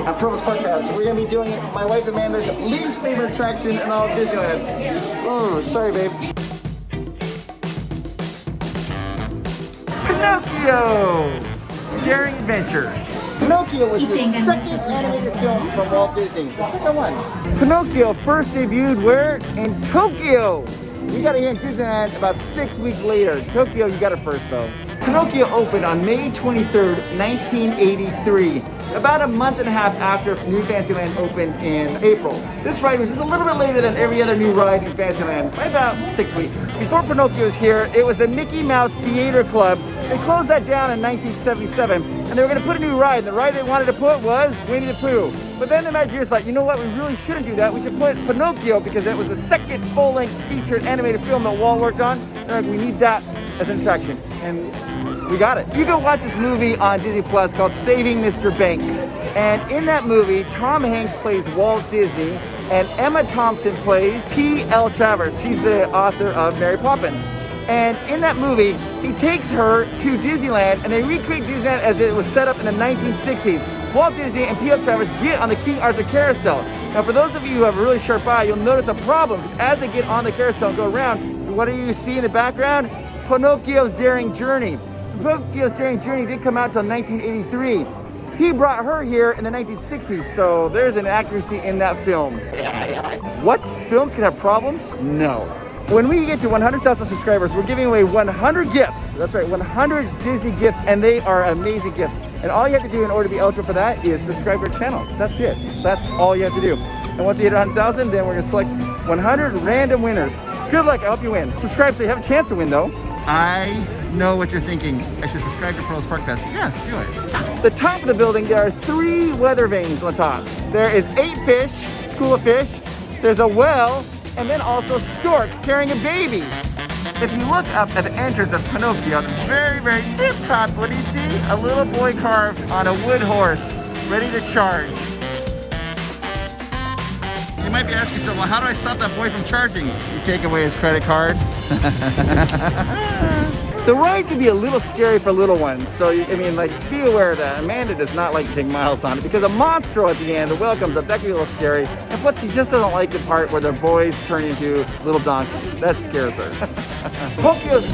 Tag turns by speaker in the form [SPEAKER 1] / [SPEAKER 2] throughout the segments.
[SPEAKER 1] I'm Provost Podcast. We're gonna be doing my wife Amanda's least favorite attraction in all of Disneyland. Oh, sorry, babe.
[SPEAKER 2] Pinocchio! Daring Adventure.
[SPEAKER 1] Pinocchio was the second animated film from Walt Disney. The second one.
[SPEAKER 2] Pinocchio first debuted where? In Tokyo.
[SPEAKER 1] We got it here in Disneyland about 6 weeks later.
[SPEAKER 2] Tokyo, you got it first though. Pinocchio opened on May 23rd, 1983. About a month and a half after New Fantasyland opened in April. This ride was just a little bit later than every other new ride in Fantasyland, by about 6 weeks. Before Pinocchio was here, it was the Mickey Mouse Theater Club. They closed that down in 1977, and they were gonna put a new ride. The ride they wanted to put was Winnie the Pooh. But then the Imagineers like, you know what, we really shouldn't do that. We should put Pinocchio because that was the second full-length featured animated film that Walt worked on. They're like, we need that as an attraction. And we got it. You can watch this movie on Disney Plus called Saving Mr. Banks. And in that movie, Tom Hanks plays Walt Disney and Emma Thompson plays P.L. Travers. She's the author of Mary Poppins. And in that movie, he takes her to Disneyland and they recreate Disneyland as it was set up in the 1960s. Walt Disney and P.L. Travers get on the King Arthur carousel. Now for those of you who have a really sharp eye, you'll notice a problem because as they get on the carousel and go around, what do you see in the background? Pinocchio's Daring Journey. Pinocchio's Daring Journey didn't come out until 1983. He brought her here in the 1960s, so there's an accuracy in that film. What? Films can have problems? No. When we get to 100,000 subscribers, we're giving away 100 gifts. That's right, 100 Disney gifts, and they are amazing gifts. And all you have to do in order to be eligible for that is subscribe to our channel. That's it. That's all you have to do. And once you hit 100,000, then we're gonna select 100 random winners. Good luck, I hope you win. Subscribe so you have a chance to win though. I know what you're thinking. I should subscribe to Provost Podcast. Yes, do it. The top of the building, there are 3 weather vanes on the top. There is 8 fish, school of fish. There's a well, and then also stork carrying a baby. If you look up at the entrance of Pinocchio, the very, very tip top, what do you see? A little boy carved on a wood horse, ready to charge. You might be asking yourself, well, how do I stop that boy from charging? You take away his credit card. The ride can be a little scary for little ones, so I mean, like, be aware of that. Amanda does not like to take Miles on it because a monstro at the end, the whale comes up, that can be a little scary. And plus, she just doesn't like the part where the boys turn into little donkeys. That scares her. Pinocchio's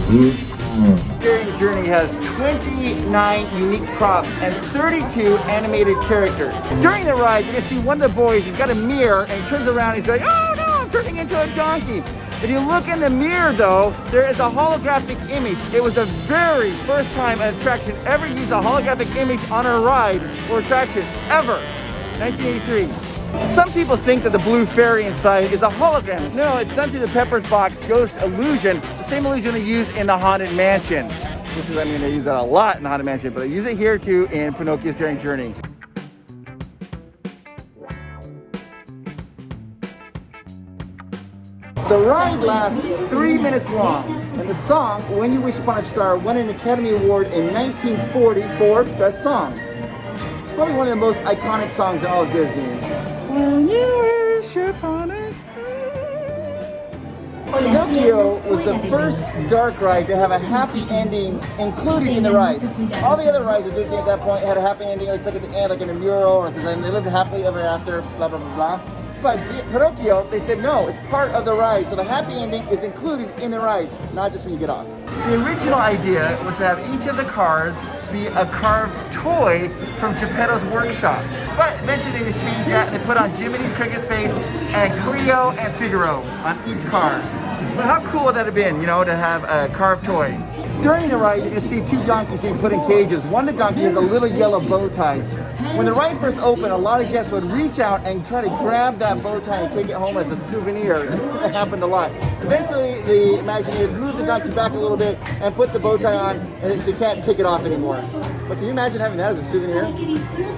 [SPEAKER 2] Daring Journey has 29 unique props and 32 animated characters. During the ride, you're gonna see one of the boys, he's got a mirror, and he turns around and he's like, oh no, I'm turning into a donkey. If you look in the mirror though, there is a holographic image. It was the very first time an attraction ever used a holographic image on a ride or attraction, ever. 1983. Some people think that the blue fairy inside is a hologram. No, it's done through the Pepper's Box Ghost illusion, the same illusion they use in the Haunted Mansion. Which is, I mean, they use that a lot in the Haunted Mansion, but they use it here too in Pinocchio's Daring Journey. The ride lasts 3 minutes long, and the song, When You Wish Upon a Star, won an Academy Award in 1940 for Best Song. It's probably one of the most iconic songs in all of Disney. When you wish upon a star. Pinocchio was the first dark ride to have a happy ending included in the ride. All the other rides at Disney at that point had a happy ending. It's like at the end, like in a mural, or something. They lived happily ever after, blah, blah, blah, blah. But Pinocchio, they said no, it's part of the ride. So the happy ending is included in the ride, not just when you get off. The original idea was to have each of the cars be a carved toy from Geppetto's workshop. But eventually they just changed that and they put on Jiminy's Cricket's face and Cleo and Figaro on each car. But how cool would that have been, you know, to have a carved toy? During the ride, you're gonna see 2 donkeys being put in cages. One of the donkeys has a little yellow bow tie. When the ride first opened, a lot of guests would reach out and try to grab that bow tie and take it home as a souvenir. That happened a lot. Eventually, the Imagineers moved the donkey back a little bit and put the bow tie on, and so you can't take it off anymore. But can you imagine having that as a souvenir?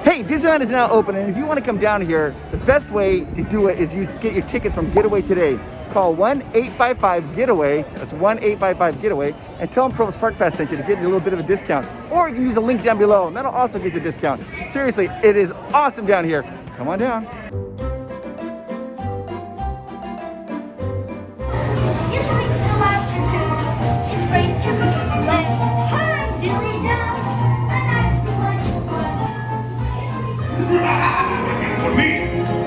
[SPEAKER 2] Hey, Disneyland is now open, and if you want to come down here, the best way to do it is get your tickets from Getaway today. Call 1-855-GETAWAY, that's 1-855-GETAWAY, and tell them Provost Park Pass sent you to get you a little bit of a discount. Or you can use the link down below, and that'll also get you a discount. Seriously, it is awesome down here. Come on down.
[SPEAKER 3] It's great to be displayed. Hi, Dilly Dum, a nice one.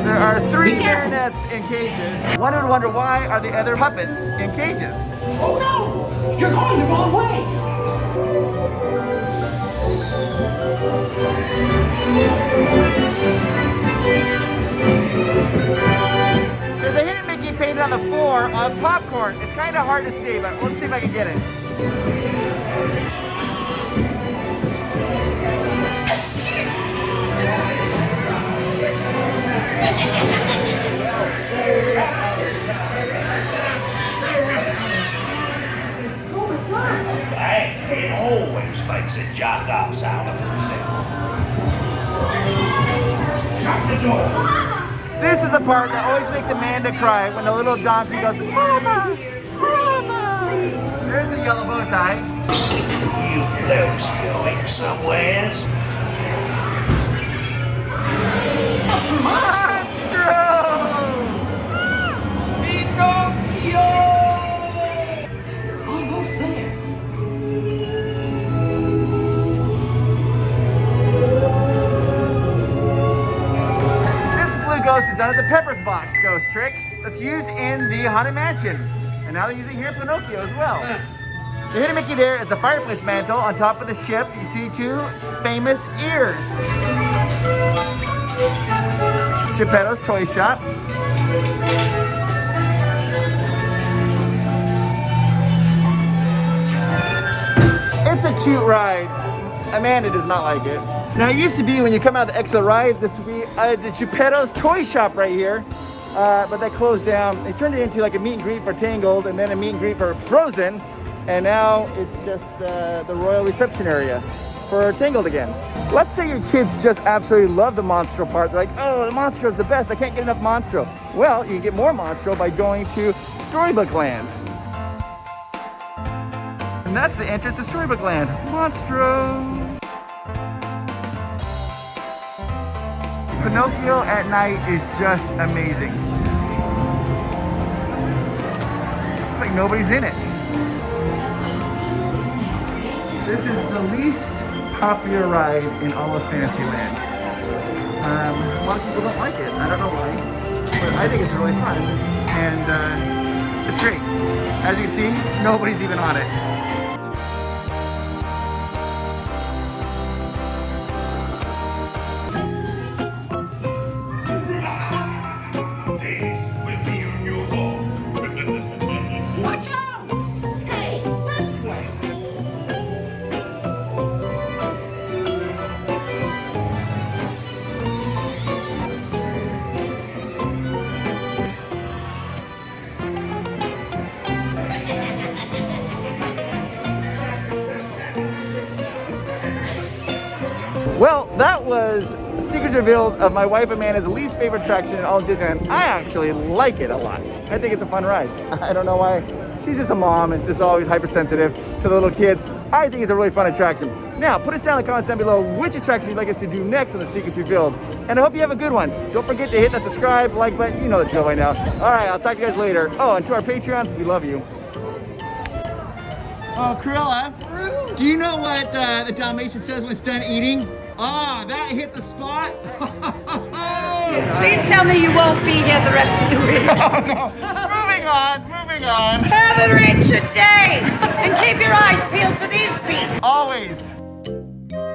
[SPEAKER 2] There are 3 marionettes in cages. One would wonder, why are the other puppets in cages?
[SPEAKER 4] Oh no! You're going the wrong way!
[SPEAKER 2] There's a hidden Mickey painted on the floor on popcorn. It's kind of hard to see, but let's see if I can get it.
[SPEAKER 5] It always makes a jack-off sound of himself. Shut the door.
[SPEAKER 2] This is the part that always makes Amanda cry when the little donkey goes, Mama! Mama! There's the yellow bow tie.
[SPEAKER 5] You blokes going somewhere?
[SPEAKER 2] Monstro!
[SPEAKER 4] Pinocchio! You're almost there.
[SPEAKER 2] This blue ghost is under the Pepper's Box ghost trick that's used in the Haunted Mansion. And now they're using it here in Pinocchio as well. The hidden Mickey there is the fireplace mantle on top of the ship. You see 2 famous ears. Geppetto's Toy Shop. It's a cute ride. Amanda does not like it. Now it used to be when you come out of the exit ride, this would be the Geppetto's Toy Shop right here. But they closed down. They turned it into like a meet and greet for Tangled and then a meet and greet for Frozen. And now it's just the royal reception area for Tangled again. Let's say your kids just absolutely love the Monstro part. They're like, oh, the Monstro is the best. I can't get enough Monstro. Well, you can get more Monstro by going to Storybook Land. And that's the entrance to Storybook Land. Monstro! Pinocchio at night is just amazing. Looks like nobody's in it. This is the least popular ride in all of Fantasyland. A lot of people don't like it. I don't know why, but I think it's really fun. And it's great. As you see, nobody's even on it.
[SPEAKER 4] Watch out! Hey, this way!
[SPEAKER 2] Well, that was Secrets Revealed of my wife Amanda's least favorite attraction in all of Disneyland. I actually like it a lot. I think it's a fun ride. I don't know why. She's just a mom and is just always hypersensitive to the little kids. I think it's a really fun attraction. Now, put us down in the comments down below which attraction you'd like us to do next on the Secrets Revealed. And I hope you have a good one. Don't forget to hit that subscribe, like button. You know the drill by now. All right, I'll talk to you guys later. Oh, and to our Patreons, we love you. Oh, Cruella, do you know what the Dalmatian says when it's done eating? Ah, that hit the spot.
[SPEAKER 6] Please tell me you won't be here the rest of the week.
[SPEAKER 2] Oh, no. Moving on, moving on.
[SPEAKER 6] Have a rich day and keep your eyes peeled for these pieces.
[SPEAKER 2] Always.